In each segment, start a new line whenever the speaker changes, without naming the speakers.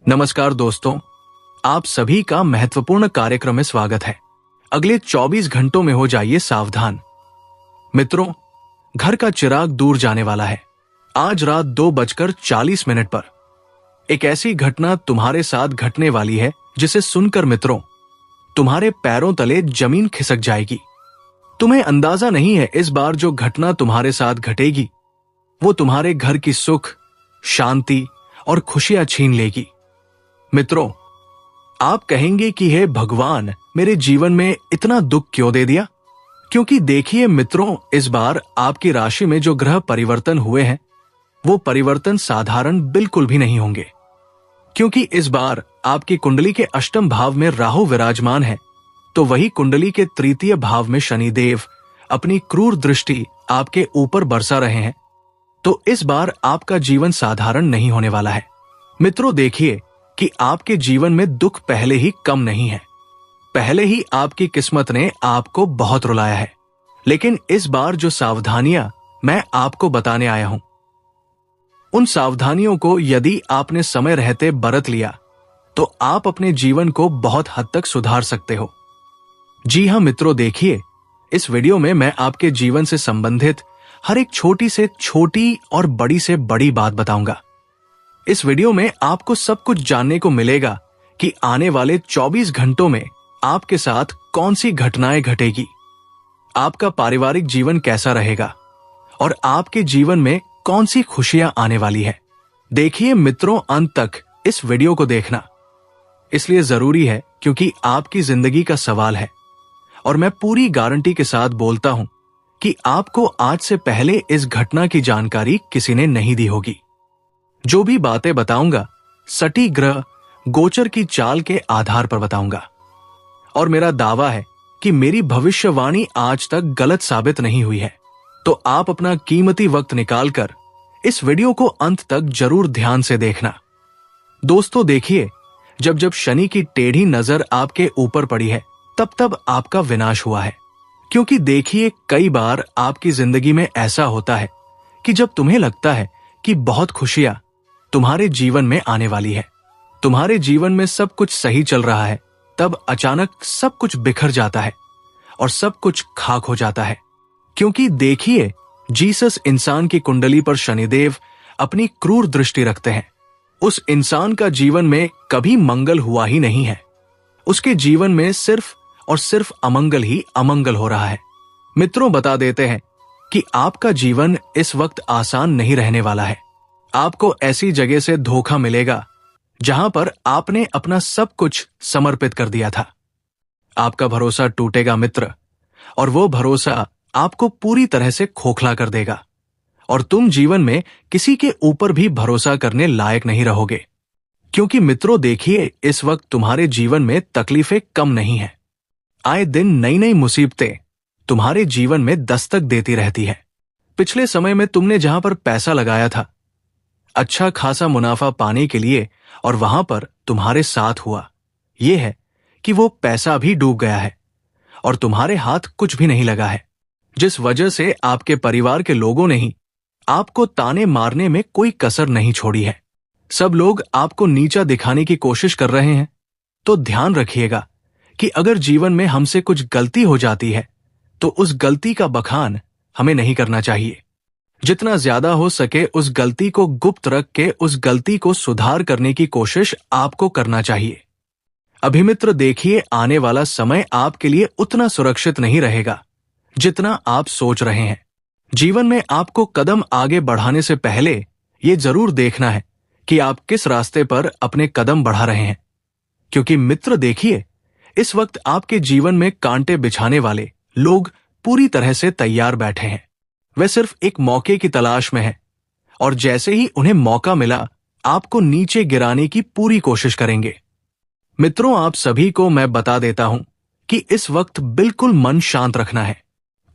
नमस्कार दोस्तों, आप सभी का महत्वपूर्ण कार्यक्रम में स्वागत है। अगले 24 घंटों में हो जाइए सावधान। मित्रों, घर का चिराग दूर जाने वाला है। आज रात 2:40 पर एक ऐसी घटना तुम्हारे साथ घटने वाली है जिसे सुनकर मित्रों तुम्हारे पैरों तले जमीन खिसक जाएगी। तुम्हें अंदाजा नहीं है इस बार जो घटना तुम्हारे साथ घटेगी वो तुम्हारे घर की सुख, शांति और खुशियां छीन लेगी। मित्रों, आप कहेंगे कि हे भगवान, मेरे जीवन में इतना दुख क्यों दे दिया? क्योंकि देखिए मित्रों, इस बार आपकी राशि में जो ग्रह परिवर्तन हुए हैं वो परिवर्तन साधारण बिल्कुल भी नहीं होंगे। क्योंकि इस बार आपकी कुंडली के अष्टम भाव में राहु विराजमान है, तो वही कुंडली के तृतीय भाव में शनिदेव अपनी क्रूर दृष्टि आपके ऊपर बरसा रहे हैं। तो इस बार आपका जीवन साधारण नहीं होने वाला है। मित्रों, देखिए कि आपके जीवन में दुख पहले ही कम नहीं है। पहले ही आपकी किस्मत ने आपको बहुत रुलाया है, लेकिन इस बार जो सावधानियां मैं आपको बताने आया हूं, उन सावधानियों को यदि आपने समय रहते बरत लिया तो आप अपने जीवन को बहुत हद तक सुधार सकते हो। जी हां मित्रों, देखिए इस वीडियो में मैं आपके जीवन से संबंधित हर एक छोटी से छोटी और बड़ी से बड़ी बात बताऊंगा। इस वीडियो में आपको सब कुछ जानने को मिलेगा कि आने वाले 24 घंटों में आपके साथ कौन सी घटनाएं घटेगी, आपका पारिवारिक जीवन कैसा रहेगा और आपके जीवन में कौन सी खुशियां आने वाली है। देखिए मित्रों, अंत तक इस वीडियो को देखना इसलिए जरूरी है क्योंकि आपकी जिंदगी का सवाल है और मैं पूरी गारंटी के साथ बोलता हूं कि आपको आज से पहले इस घटना की जानकारी किसी ने नहीं दी होगी। जो भी बातें बताऊंगा सटीक ग्रह गोचर की चाल के आधार पर बताऊंगा और मेरा दावा है कि मेरी भविष्यवाणी आज तक गलत साबित नहीं हुई है। तो आप अपना कीमती वक्त निकालकर इस वीडियो को अंत तक जरूर ध्यान से देखना। दोस्तों देखिए, जब जब शनि की टेढ़ी नजर आपके ऊपर पड़ी है तब तब आपका विनाश हुआ है। क्योंकि देखिए, कई बार आपकी जिंदगी में ऐसा होता है कि जब तुम्हें लगता है कि बहुत खुशियां तुम्हारे जीवन में आने वाली है, तुम्हारे जीवन में सब कुछ सही चल रहा है, तब अचानक सब कुछ बिखर जाता है और सब कुछ खाक हो जाता है। क्योंकि देखिए, जीसस इंसान की कुंडली पर शनिदेव अपनी क्रूर दृष्टि रखते हैं। उस इंसान का जीवन में कभी मंगल हुआ ही नहीं है। उसके जीवन में सिर्फ और सिर्फ अमंगल ही अमंगल हो रहा है। मित्रों, बता देते हैं कि आपका जीवन इस वक्त आसान नहीं रहने वाला है। आपको ऐसी जगह से धोखा मिलेगा जहां पर आपने अपना सब कुछ समर्पित कर दिया था। आपका भरोसा टूटेगा मित्र, और वो भरोसा आपको पूरी तरह से खोखला कर देगा और तुम जीवन में किसी के ऊपर भी भरोसा करने लायक नहीं रहोगे। क्योंकि मित्रों देखिए, इस वक्त तुम्हारे जीवन में तकलीफें कम नहीं है। आए दिन नई नई मुसीबतें तुम्हारे जीवन में दस्तक देती रहती है। पिछले समय में तुमने जहां पर पैसा लगाया था अच्छा खासा मुनाफा पाने के लिए और वहां पर तुम्हारे साथ हुआ यह है कि वो पैसा भी डूब गया है और तुम्हारे हाथ कुछ भी नहीं लगा है, जिस वजह से आपके परिवार के लोगों ने ही आपको ताने मारने में कोई कसर नहीं छोड़ी है। सब लोग आपको नीचा दिखाने की कोशिश कर रहे हैं। तो ध्यान रखिएगा कि अगर जीवन में हमसे कुछ गलती हो जाती है तो उस गलती का बखान हमें नहीं करना चाहिए। जितना ज्यादा हो सके उस गलती को गुप्त रख के उस गलती को सुधार करने की कोशिश आपको करना चाहिए। अभिमित्र देखिए, आने वाला समय आपके लिए उतना सुरक्षित नहीं रहेगा जितना आप सोच रहे हैं। जीवन में आपको कदम आगे बढ़ाने से पहले ये जरूर देखना है कि आप किस रास्ते पर अपने कदम बढ़ा रहे हैं। क्योंकि मित्र देखिए, इस वक्त आपके जीवन में कांटे बिछाने वाले लोग पूरी तरह से तैयार बैठे हैं। वे सिर्फ एक मौके की तलाश में हैं और जैसे ही उन्हें मौका मिला आपको नीचे गिराने की पूरी कोशिश करेंगे। मित्रों, आप सभी को मैं बता देता हूं कि इस वक्त बिल्कुल मन शांत रखना है।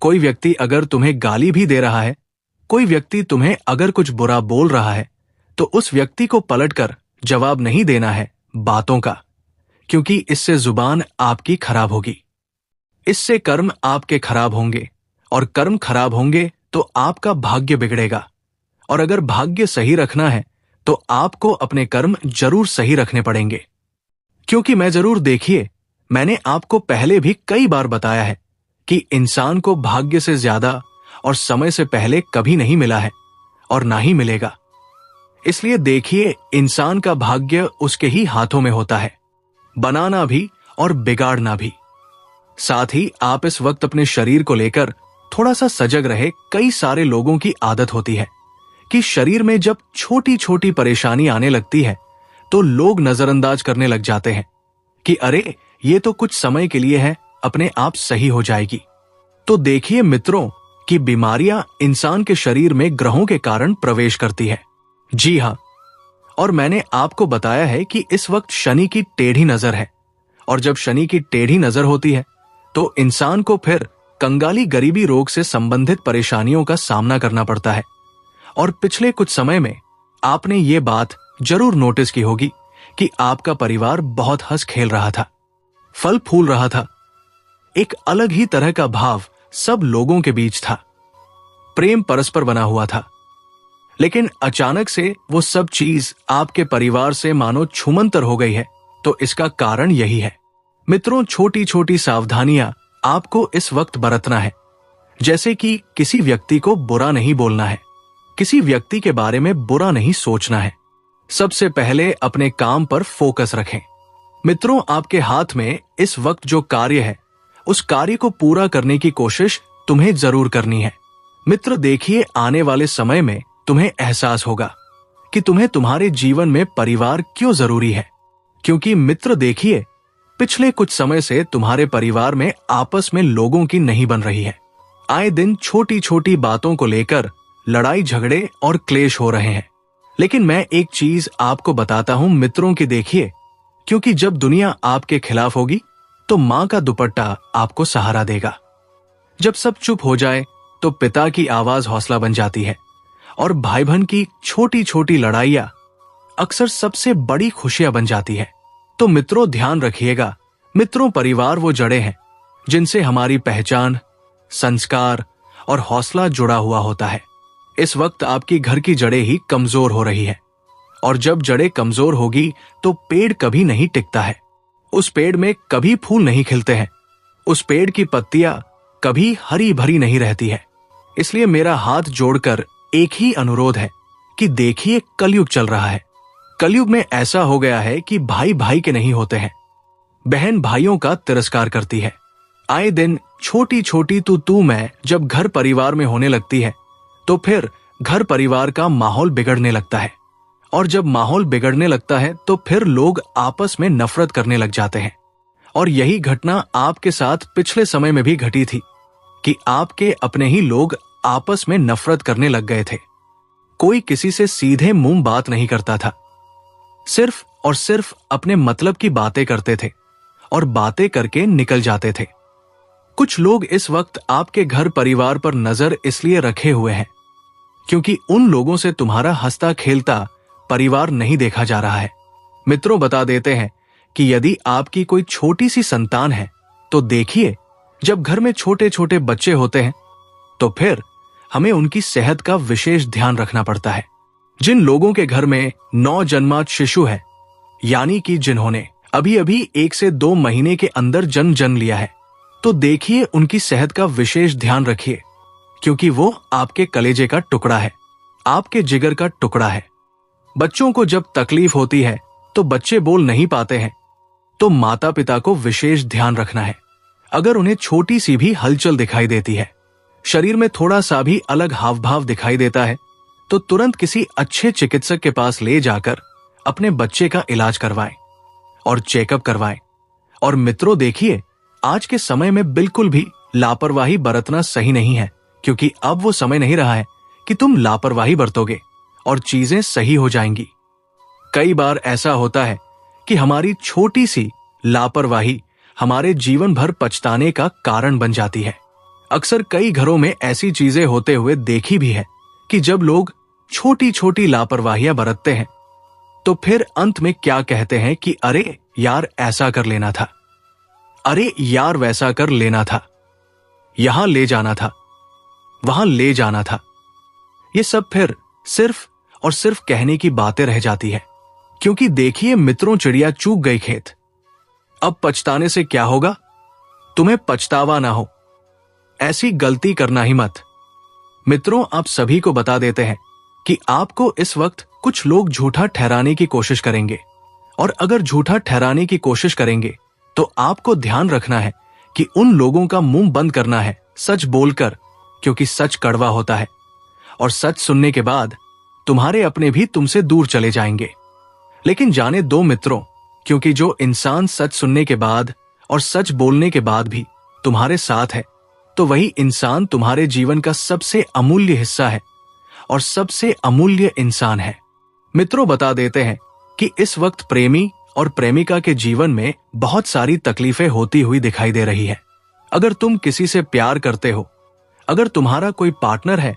कोई व्यक्ति अगर तुम्हें गाली भी दे रहा है, कोई व्यक्ति तुम्हें अगर कुछ बुरा बोल रहा है, तो उस व्यक्ति को पलटकर जवाब नहीं देना है बातों का, क्योंकि इससे जुबान आपकी खराब होगी। इससे कर्म आपके खराब होंगे और कर्म खराब होंगे तो आपका भाग्य बिगड़ेगा। और अगर भाग्य सही रखना है तो आपको अपने कर्म जरूर सही रखने पड़ेंगे। क्योंकि मैंने आपको पहले भी कई बार बताया है कि इंसान को भाग्य से ज्यादा और समय से पहले कभी नहीं मिला है और ना ही मिलेगा। इसलिए देखिए, इंसान का भाग्य उसके ही हाथों में होता है, बनाना भी और बिगाड़ना भी। साथ ही आप इस वक्त अपने शरीर को लेकर थोड़ा सा सजग रहे। कई सारे लोगों की आदत होती है कि शरीर में जब छोटी छोटी परेशानी आने लगती है तो लोग नजरअंदाज करने लग जाते हैं कि अरे ये तो कुछ समय के लिए है, अपने आप सही हो जाएगी। तो देखिए मित्रों कि बीमारियां इंसान के शरीर में ग्रहों के कारण प्रवेश करती है। जी हां, और मैंने आपको बताया है कि इस वक्त शनि की टेढ़ी नजर है, और जब शनि की टेढ़ी नजर होती है तो इंसान को फिर कंगाली गरीबी रोग से संबंधित परेशानियों का सामना करना पड़ता है। और पिछले कुछ समय में आपने ये बात जरूर नोटिस की होगी कि आपका परिवार बहुत हंस खेल रहा था, फल फूल रहा था, एक अलग ही तरह का भाव सब लोगों के बीच था, प्रेम परस्पर बना हुआ था। लेकिन अचानक से वो सब चीज आपके परिवार से मानो छूमंतर हो गई है। तो इसका कारण यही है मित्रों, छोटी छोटी सावधानियां आपको इस वक्त बरतना है। जैसे कि किसी व्यक्ति को बुरा नहीं बोलना है, किसी व्यक्ति के बारे में बुरा नहीं सोचना है। सबसे पहले अपने काम पर फोकस रखें। मित्रों, आपके हाथ में इस वक्त जो कार्य है उस कार्य को पूरा करने की कोशिश तुम्हें जरूर करनी है। मित्र देखिए, आने वाले समय में तुम्हें एहसास होगा कि तुम्हें तुम्हारे जीवन में परिवार क्यों जरूरी है। क्योंकि मित्र देखिए, पिछले कुछ समय से तुम्हारे परिवार में आपस में लोगों की नहीं बन रही है। आए दिन छोटी छोटी बातों को लेकर लड़ाई झगड़े और क्लेश हो रहे हैं। लेकिन मैं एक चीज आपको बताता हूं मित्रों की देखिए, क्योंकि जब दुनिया आपके खिलाफ होगी तो मां का दुपट्टा आपको सहारा देगा। जब सब चुप हो जाए तो पिता की आवाज हौसला बन जाती है, और भाई बहन की छोटी छोटी लड़ाइयां अक्सर सबसे बड़ी खुशियां बन जाती है। तो मित्रों ध्यान रखिएगा, मित्रों परिवार वो जड़ें हैं जिनसे हमारी पहचान, संस्कार और हौसला जुड़ा हुआ होता है। इस वक्त आपकी घर की जड़ें ही कमजोर हो रही है, और जब जड़ें कमजोर होगी तो पेड़ कभी नहीं टिकता है। उस पेड़ में कभी फूल नहीं खिलते हैं, उस पेड़ की पत्तियां कभी हरी भरी नहीं रहती है। इसलिए मेरा हाथ जोड़कर एक ही अनुरोध है कि देखिए, कलयुग चल रहा है। कलयुग में ऐसा हो गया है कि भाई भाई के नहीं होते हैं, बहन भाइयों का तिरस्कार करती है। आए दिन छोटी छोटी तू मैं जब घर परिवार में होने लगती है तो फिर घर परिवार का माहौल बिगड़ने लगता है, और जब माहौल बिगड़ने लगता है तो फिर लोग आपस में नफरत करने लग जाते हैं। और यही घटना आपके साथ पिछले समय में भी घटी थी कि आपके अपने ही लोग आपस में नफरत करने लग गए थे। कोई किसी से सीधे मुंह बात नहीं करता था, सिर्फ और सिर्फ अपने मतलब की बातें करते थे और बातें करके निकल जाते थे। कुछ लोग इस वक्त आपके घर परिवार पर नजर इसलिए रखे हुए हैं क्योंकि उन लोगों से तुम्हारा हंसता खेलता परिवार नहीं देखा जा रहा है। मित्रों बता देते हैं कि यदि आपकी कोई छोटी सी संतान है तो देखिए, जब घर में छोटे छोटे बच्चे होते हैं तो फिर हमें उनकी सेहत का विशेष ध्यान रखना पड़ता है। जिन लोगों के घर में नवजन्मात शिशु है, यानी कि जिन्होंने अभी अभी 1 से 2 महीने के अंदर जन्म लिया है, तो देखिए उनकी सेहत का विशेष ध्यान रखिए, क्योंकि वो आपके कलेजे का टुकड़ा है, आपके जिगर का टुकड़ा है। बच्चों को जब तकलीफ होती है तो बच्चे बोल नहीं पाते हैं, तो माता पिता को विशेष ध्यान रखना है। अगर उन्हें छोटी सी भी हलचल दिखाई देती है, शरीर में थोड़ा सा भी अलग हाव भाव दिखाई देता है, तो तुरंत किसी अच्छे चिकित्सक के पास ले जाकर अपने बच्चे का इलाज करवाएं और चेकअप करवाएं। और मित्रों देखिए, आज के समय में बिल्कुल भी लापरवाही बरतना सही नहीं है, क्योंकि अब वो समय नहीं रहा है कि तुम लापरवाही बरतोगे और चीजें सही हो जाएंगी। कई बार ऐसा होता है कि हमारी छोटी सी लापरवाही हमारे जीवन भर पछताने का कारण बन जाती है। अक्सर कई घरों में ऐसी चीजें होते हुए देखी भी है कि जब लोग छोटी छोटी लापरवाहियां बरतते हैं तो फिर अंत में क्या कहते हैं कि अरे यार ऐसा कर लेना था, अरे यार वैसा कर लेना था, यहां ले जाना था, वहां ले जाना था। ये सब फिर सिर्फ और सिर्फ कहने की बातें रह जाती है। क्योंकि देखिए मित्रों, चिड़िया चूक गई खेत, अब पछताने से क्या होगा? तुम्हें पछतावा ना हो, ऐसी गलती करना ही मत। मित्रों, आप सभी को बता देते हैं कि आपको इस वक्त कुछ लोग झूठा ठहराने की कोशिश करेंगे, और अगर झूठा ठहराने की कोशिश करेंगे तो आपको ध्यान रखना है कि उन लोगों का मुंह बंद करना है सच बोलकर, क्योंकि सच कड़वा होता है और सच सुनने के बाद तुम्हारे अपने भी तुमसे दूर चले जाएंगे। लेकिन जाने दो मित्रों, क्योंकि जो इंसान सच सुनने के बाद और सच बोलने के बाद भी तुम्हारे साथ है, तो वही इंसान तुम्हारे जीवन का सबसे अमूल्य हिस्सा है और सबसे अमूल्य इंसान है। मित्रों, बता देते हैं कि इस वक्त प्रेमी और प्रेमिका के जीवन में बहुत सारी तकलीफें होती हुई दिखाई दे रही है। अगर तुम किसी से प्यार करते हो, अगर तुम्हारा कोई पार्टनर है,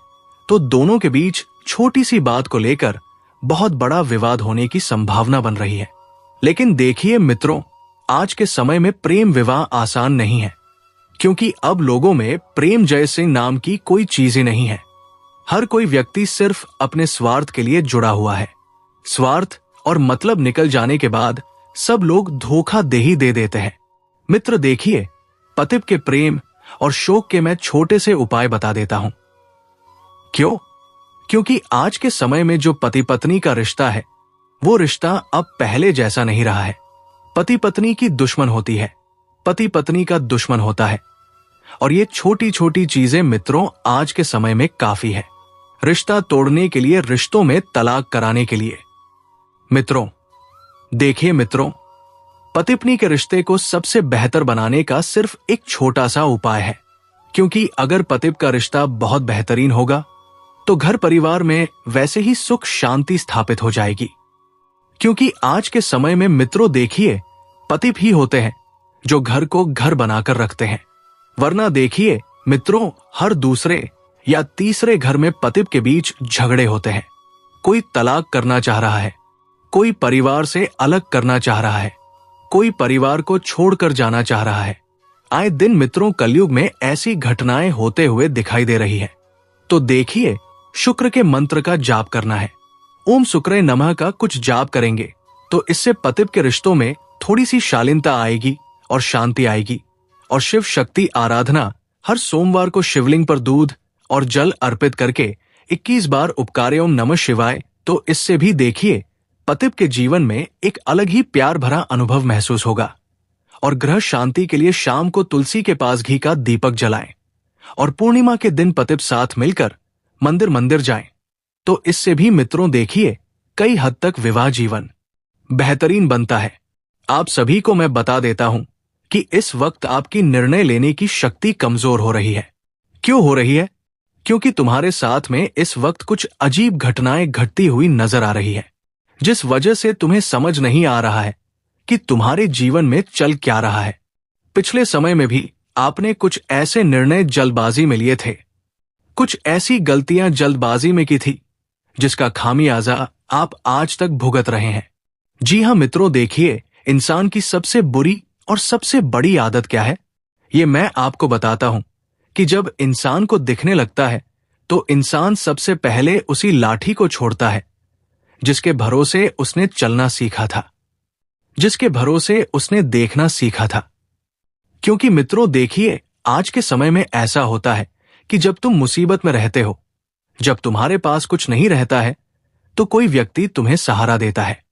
तो दोनों के बीच छोटी सी बात को लेकर बहुत बड़ा विवाद होने की संभावना बन रही है। लेकिन देखिए मित्रों, आज के समय में प्रेम विवाह आसान नहीं है, क्योंकि अब लोगों में प्रेम जैसे नाम की कोई चीज ही नहीं है। हर कोई व्यक्ति सिर्फ अपने स्वार्थ के लिए जुड़ा हुआ है। स्वार्थ और मतलब निकल जाने के बाद सब लोग धोखा दे ही दे देते हैं। मित्र देखिए, पतित के प्रेम और शोक के मैं छोटे से उपाय बता देता हूं। क्यों? क्योंकि आज के समय में जो पति पत्नी का रिश्ता है, वो रिश्ता अब पहले जैसा नहीं रहा है। पति पत्नी की दुश्मन होती है, पति पत्नी का दुश्मन होता है, और ये छोटी छोटी चीजें मित्रों आज के समय में काफी है रिश्ता तोड़ने के लिए, रिश्तों में तलाक कराने के लिए। मित्रों देखिए मित्रों, पति पत्नी के रिश्ते को सबसे बेहतर बनाने का सिर्फ एक छोटा सा उपाय है। क्योंकि अगर पति का रिश्ता बहुत बेहतरीन होगा तो घर परिवार में वैसे ही सुख शांति स्थापित हो जाएगी। क्योंकि आज के समय में मित्रों देखिए, पति ही होते हैं जो घर को घर बनाकर रखते हैं। वरना देखिए मित्रों, हर दूसरे या तीसरे घर में पति के बीच झगड़े होते हैं। कोई तलाक करना चाह रहा है, कोई परिवार से अलग करना चाह रहा है, कोई परिवार को छोड़कर जाना चाह रहा है। आए दिन मित्रों कलयुग में ऐसी घटनाएं होते हुए दिखाई दे रही है। तो देखिए, शुक्र के मंत्र का जाप करना है। ओम शुक्रे नमः का कुछ जाप करेंगे तो इससे पति के रिश्तों में थोड़ी सी शालीनता आएगी और शांति आएगी। और शिव शक्ति आराधना हर सोमवार को शिवलिंग पर दूध और जल अर्पित करके 21 बार उपकार ओम नमः शिवाय, तो इससे भी देखिए पति के जीवन में एक अलग ही प्यार भरा अनुभव महसूस होगा। और ग्रह शांति के लिए शाम को तुलसी के पास घी का दीपक जलाएं और पूर्णिमा के दिन पति साथ मिलकर मंदिर जाएं, तो इससे भी मित्रों देखिए कई हद तक विवाह जीवन बेहतरीन बनता है। आप सभी को मैं बता देता हूं कि इस वक्त आपकी निर्णय लेने की शक्ति कमजोर हो रही है। क्यों हो रही है? क्योंकि तुम्हारे साथ में इस वक्त कुछ अजीब घटनाएं घटती हुई नजर आ रही है, जिस वजह से तुम्हें समझ नहीं आ रहा है कि तुम्हारे जीवन में चल क्या रहा है। पिछले समय में भी आपने कुछ ऐसे निर्णय जल्दबाजी में लिए थे, कुछ ऐसी गलतियां जल्दबाजी में की थी जिसका खामियाजा आप आज तक भुगत रहे हैं। जी हां मित्रों, देखिए इंसान की सबसे बुरी और सबसे बड़ी आदत क्या है, ये मैं आपको बताता हूं कि जब इंसान को दिखने लगता है तो इंसान सबसे पहले उसी लाठी को छोड़ता है जिसके भरोसे उसने चलना सीखा था, जिसके भरोसे उसने देखना सीखा था। क्योंकि मित्रों देखिए, आज के समय में ऐसा होता है कि जब तुम मुसीबत में रहते हो, जब तुम्हारे पास कुछ नहीं रहता है, तो कोई व्यक्ति तुम्हें सहारा देता है,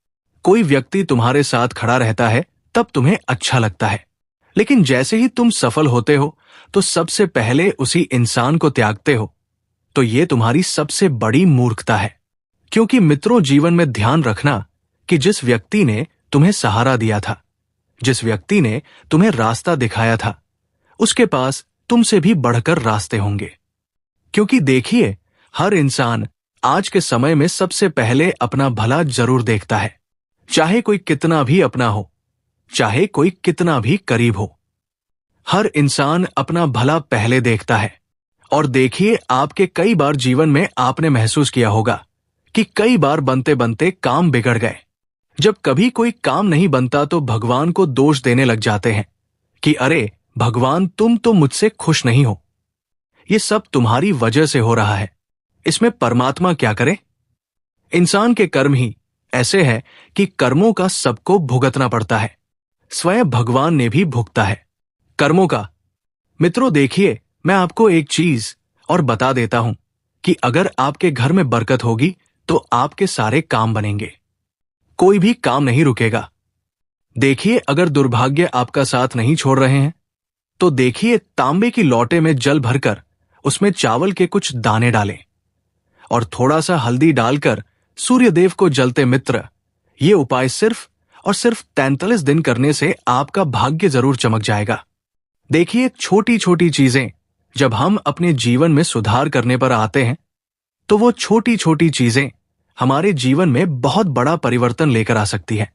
कोई व्यक्ति तुम्हारे साथ खड़ा रहता है, तब तुम्हें अच्छा लगता है। लेकिन जैसे ही तुम सफल होते हो तो सबसे पहले उसी इंसान को त्यागते हो, तो ये तुम्हारी सबसे बड़ी मूर्खता है। क्योंकि मित्रों जीवन में ध्यान रखना कि जिस व्यक्ति ने तुम्हें सहारा दिया था, जिस व्यक्ति ने तुम्हें रास्ता दिखाया था, उसके पास तुमसे भी बढ़कर रास्ते होंगे। क्योंकि देखिए, हर इंसान आज के समय में सबसे पहले अपना भला जरूर देखता है, चाहे कोई कितना भी अपना हो, चाहे कोई कितना भी करीब हो। हर इंसान अपना भला पहले देखता है। और देखिए, आपके कई बार जीवन में आपने महसूस किया होगा कि कई बार बनते बनते काम बिगड़ गए। जब कभी कोई काम नहीं बनता तो भगवान को दोष देने लग जाते हैं कि अरे भगवान, तुम तो मुझसे खुश नहीं हो, ये सब तुम्हारी वजह से हो रहा है, इसमें परमात्मा क्या करे? इंसान के कर्म ही ऐसे है कि कर्मों का सबको भुगतना पड़ता है। स्वयं भगवान ने भी भुगता है कर्मों का। मित्रों देखिए, मैं आपको एक चीज और बता देता हूं कि अगर आपके घर में बरकत होगी तो आपके सारे काम बनेंगे, कोई भी काम नहीं रुकेगा। देखिए, अगर दुर्भाग्य आपका साथ नहीं छोड़ रहे हैं तो देखिए, तांबे की लोटे में जल भरकर उसमें चावल के कुछ दाने डालें और थोड़ा सा हल्दी डालकर सूर्यदेव को जलते मित्र, ये उपाय सिर्फ और सिर्फ 43 दिन करने से आपका भाग्य जरूर चमक जाएगा। देखिए, छोटी छोटी चीजें जब हम अपने जीवन में सुधार करने पर आते हैं तो वो छोटी छोटी चीजें हमारे जीवन में बहुत बड़ा परिवर्तन लेकर आ सकती है,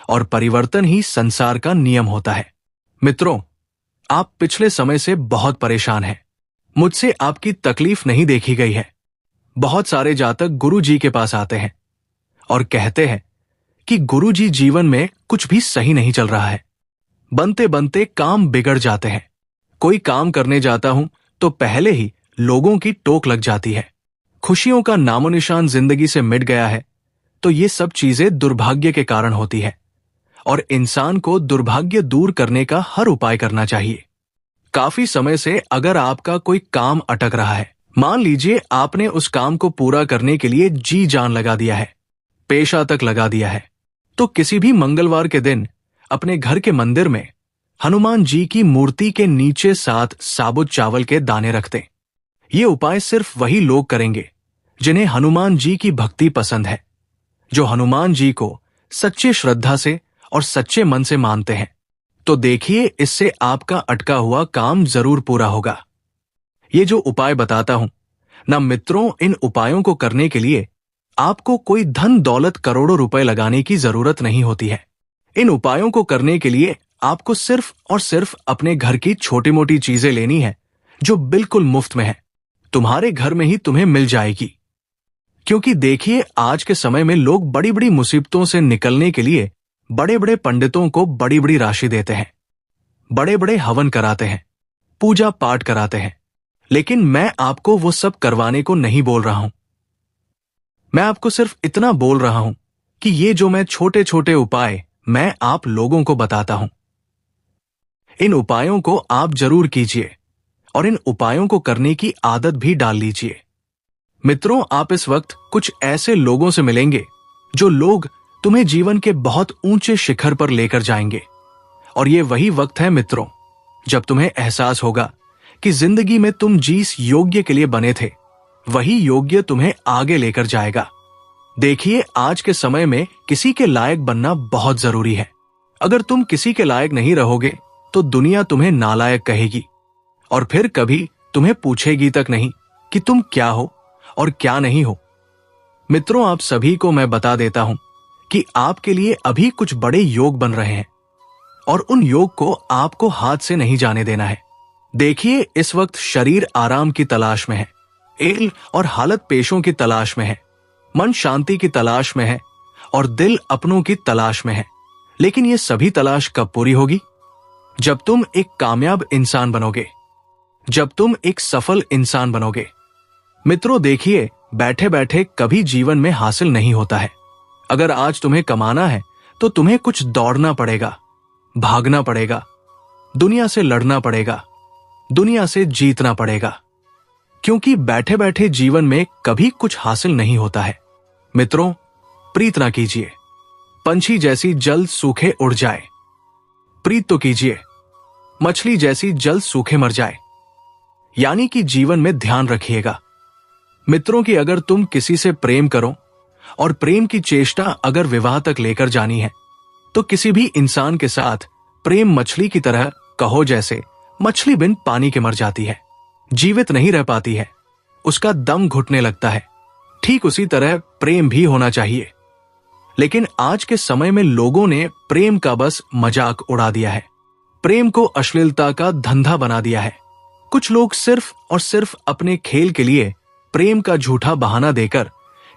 और परिवर्तन ही संसार का नियम होता है। मित्रों, आप पिछले समय से बहुत परेशान हैं। मुझसे आपकी तकलीफ नहीं देखी गई है। बहुत सारे जातक गुरु जी के पास आते हैं और कहते हैं कि गुरु जी, जीवन में कुछ भी सही नहीं चल रहा है, बनते बनते काम बिगड़ जाते हैं। कोई काम करने जाता हूं तो पहले ही लोगों की टोक लग जाती है, खुशियों का नामो निशान जिंदगी से मिट गया है। तो ये सब चीजें दुर्भाग्य के कारण होती है और इंसान को दुर्भाग्य दूर करने का हर उपाय करना चाहिए। काफी समय से अगर आपका कोई काम अटक रहा है, मान लीजिए आपने उस काम को पूरा करने के लिए जी जान लगा दिया है, पेशा तक लगा दिया है, तो किसी भी मंगलवार के दिन अपने घर के मंदिर में हनुमान जी की मूर्ति के नीचे 7 साबुत चावल के दाने रख दें। ये उपाय सिर्फ वही लोग करेंगे जिन्हें हनुमान जी की भक्ति पसंद है, जो हनुमान जी को सच्चे श्रद्धा से और सच्चे मन से मानते हैं। तो देखिए, इससे आपका अटका हुआ काम जरूर पूरा होगा। ये जो उपाय बताता हूं ना मित्रों, इन उपायों को करने के लिए आपको कोई धन दौलत करोड़ों रुपए लगाने की जरूरत नहीं होती है। इन उपायों को करने के लिए आपको सिर्फ और सिर्फ अपने घर की छोटी मोटी चीजें लेनी है जो बिल्कुल मुफ्त में है, तुम्हारे घर में ही तुम्हें मिल जाएगी। क्योंकि देखिए, आज के समय में लोग बड़ी बड़ी मुसीबतों से निकलने के लिए बड़े बड़े पंडितों को बड़ी बड़ी राशि देते हैं, बड़े बड़े हवन कराते हैं, पूजा पाठ कराते हैं, लेकिन मैं आपको वो सब करवाने को नहीं बोल रहा हूं। मैं आपको सिर्फ इतना बोल रहा हूं कि ये जो मैं छोटे छोटे उपाय मैं आप लोगों को बताता हूं, इन उपायों को आप जरूर कीजिए और इन उपायों को करने की आदत भी डाल लीजिए। मित्रों, आप इस वक्त कुछ ऐसे लोगों से मिलेंगे जो लोग तुम्हें जीवन के बहुत ऊंचे शिखर पर लेकर जाएंगे, और ये वही वक्त है मित्रों जब तुम्हें एहसास होगा कि जिंदगी में तुम जिस योग्य के लिए बने थे वही योग्य तुम्हें आगे लेकर जाएगा। देखिए, आज के समय में किसी के लायक बनना बहुत जरूरी है। अगर तुम किसी के लायक नहीं रहोगे तो दुनिया तुम्हें नालायक कहेगी और फिर कभी तुम्हें पूछेगी तक नहीं कि तुम क्या हो और क्या नहीं हो। मित्रों, आप सभी को मैं बता देता हूं कि आपके लिए अभी कुछ बड़े योग बन रहे हैं और उन योग को आपको हाथ से नहीं जाने देना है। देखिए, इस वक्त शरीर आराम की तलाश में है, एल और हालत पेशों की तलाश में है, मन शांति की तलाश में है और दिल अपनों की तलाश में है। लेकिन ये सभी तलाश कब पूरी होगी? जब तुम एक कामयाब इंसान बनोगे, जब तुम एक सफल इंसान बनोगे। मित्रों देखिए, बैठे बैठे कभी जीवन में हासिल नहीं होता है। अगर आज तुम्हें कमाना है तो तुम्हें कुछ दौड़ना पड़ेगा, भागना पड़ेगा, दुनिया से लड़ना पड़ेगा, दुनिया से जीतना पड़ेगा, क्योंकि बैठे बैठे जीवन में कभी कुछ हासिल नहीं होता है। मित्रों, प्रीत ना कीजिए, पंछी जैसी जल सूखे उड़ जाए। प्रीत तो कीजिए, मछली जैसी जल सूखे मर जाए। यानी कि जीवन में ध्यान रखिएगा मित्रों कि अगर तुम किसी से प्रेम करो और प्रेम की चेष्टा अगर विवाह तक लेकर जानी है तो किसी भी इंसान के साथ प्रेम मछली की तरह कहो, जैसे मछली बिन पानी के मर जाती है, जीवित नहीं रह पाती है, उसका दम घुटने लगता है। ठीक उसी तरह प्रेम भी होना चाहिए। लेकिन आज के समय में लोगों ने प्रेम का बस मजाक उड़ा दिया है, प्रेम को अश्लीलता का धंधा बना दिया है। कुछ लोग सिर्फ और सिर्फ अपने खेल के लिए प्रेम का झूठा बहाना देकर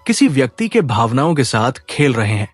किसी व्यक्ति के भावनाओं के साथ खेल रहे हैं।